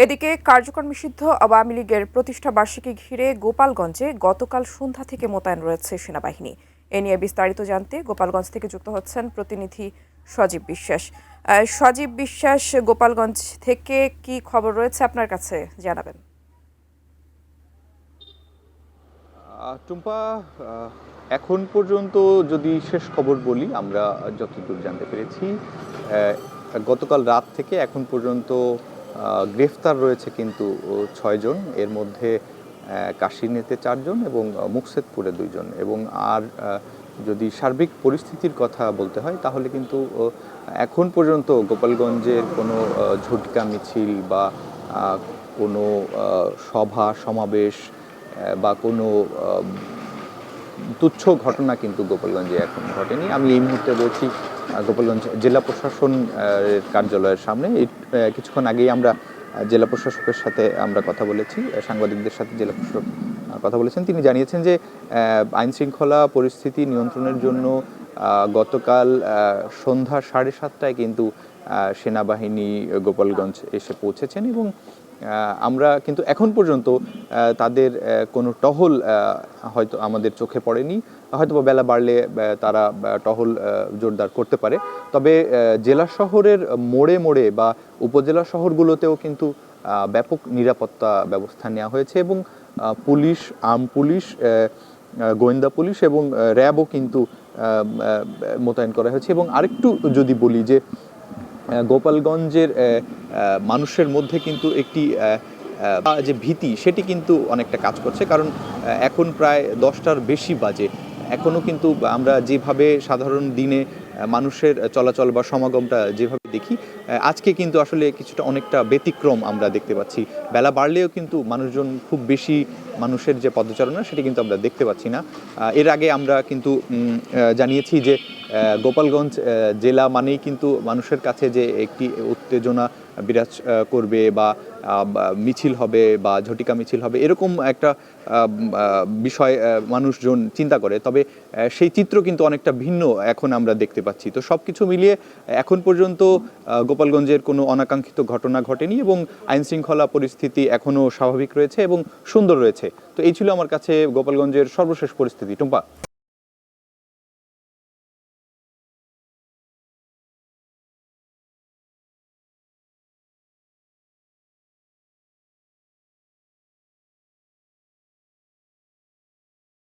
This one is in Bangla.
এদিকে কার্যকর নিষিদ্ধ আওয়ামী লীগের প্রতিষ্ঠা বার্ষিকী ঘিরে গোপালগঞ্জে গতকাল সন্ধ্যা থেকে মোতায়েন রয়েছে সেনাবাহিনী। এ নিয়ে বিস্তারিত জানতে গোপালগঞ্জ থেকে যুক্ত হচ্ছেন প্রতিনিধি সজীব বিশ্বাস। সজীব বিশ্বাস, গোপালগঞ্জ থেকে কি খবর রয়েছে আপনার কাছে জানাবেন। টুম্পা, এখন পর্যন্ত যদি শেষ খবর বলি, আমরা যতদূর জানতে পেরেছি গতকাল রাত থেকে এখন পর্যন্ত গ্রেফতার রয়েছে কিন্তু ৬ জন। এর মধ্যে কাশিনেতে ৪ জন এবং মুকসেদপুরে ২ জন। এবং আর যদি সার্বিক পরিস্থিতির কথা বলতে হয় তাহলে কিন্তু এখন পর্যন্ত গোপালগঞ্জের কোনো ঝটকা মিছিল বা কোনো সভা সমাবেশ বা কোনো তুচ্ছ ঘটনা কিন্তু গোপালগঞ্জে এখন ঘটেনি। আমি এই মুহূর্তে রয়েছি গোপালগঞ্জ জেলা প্রশাসন কার্যালয়ের সামনে। কিছুক্ষণ আগেই আমরা জেলা প্রশাসকের সাথে আমরা কথা বলেছি, সাংবাদিকদের সাথে জেলা প্রশাসক কথা বলেছেন। তিনি জানিয়েছেন যে আইন শৃঙ্খলা পরিস্থিতি নিয়ন্ত্রণের জন্য গতকাল সন্ধ্যা 7:30টায় কিন্তু সেনাবাহিনী গোপালগঞ্জ এসে পৌঁছেছেন এবং আমরা কিন্তু এখন পর্যন্ত তাদের কোনো টহল হয়তো আমাদের চোখে পড়েনি। হয়তো বেলা বাড়লে তারা টহল জোরদার করতে পারে। তবে জেলা শহরের মোড়ে মোড়ে বা উপজেলা শহরগুলোতেও কিন্তু ব্যাপক নিরাপত্তা ব্যবস্থা নেওয়া হয়েছে এবং পুলিশ, আর্ম পুলিশ, গোয়েন্দা পুলিশ এবং র্যাবও কিন্তু মোতায়েন করা হয়েছে। এবং আরেকটু যদি বলি যে গোপালগঞ্জের মানুষের মধ্যে কিন্তু একটি যে ভীতি সেটি কিন্তু অনেকটা কাজ করছে, কারণ এখন প্রায় 10টার বেশি বাজে। এখনও কিন্তু আমরা যেভাবে সাধারণ দিনে মানুষের চলাচল বা সমাগমটা যেভাবে দেখি, আজকে কিন্তু আসলে কিছুটা অনেকটা ব্যতিক্রম আমরা দেখতে পাচ্ছি। বেলা বাড়লেও কিন্তু মানুষজন খুব বেশি, মানুষের যে পদচারণা সেটি কিন্তু আমরা দেখতে পাচ্ছি না। এর আগে আমরা কিন্তু জানিয়েছি যে গোপালগঞ্জ জেলা মানেই কিন্তু মানুষের কাছে যে একটি উত্তেজনা বিরাজ করবে বা মিছিল হবে বা ঝটিকা মিছিল হবে, এরকম একটা বিষয় মানুষজন চিন্তা করে। তবে সেই চিত্র কিন্তু অনেকটা ভিন্ন এখন আমরা দেখতে পাচ্ছি। তো সব কিছু মিলিয়ে এখন পর্যন্ত গোপালগঞ্জের কোনো অনাকাঙ্ক্ষিত ঘটনা ঘটেনি এবং আইনশৃঙ্খলা পরিস্থিতি এখনও স্বাভাবিক রয়েছে এবং সুন্দর রয়েছে। তো এই ছিল আমার কাছে গোপালগঞ্জের সর্বশেষ পরিস্থিতি। টুম্পা।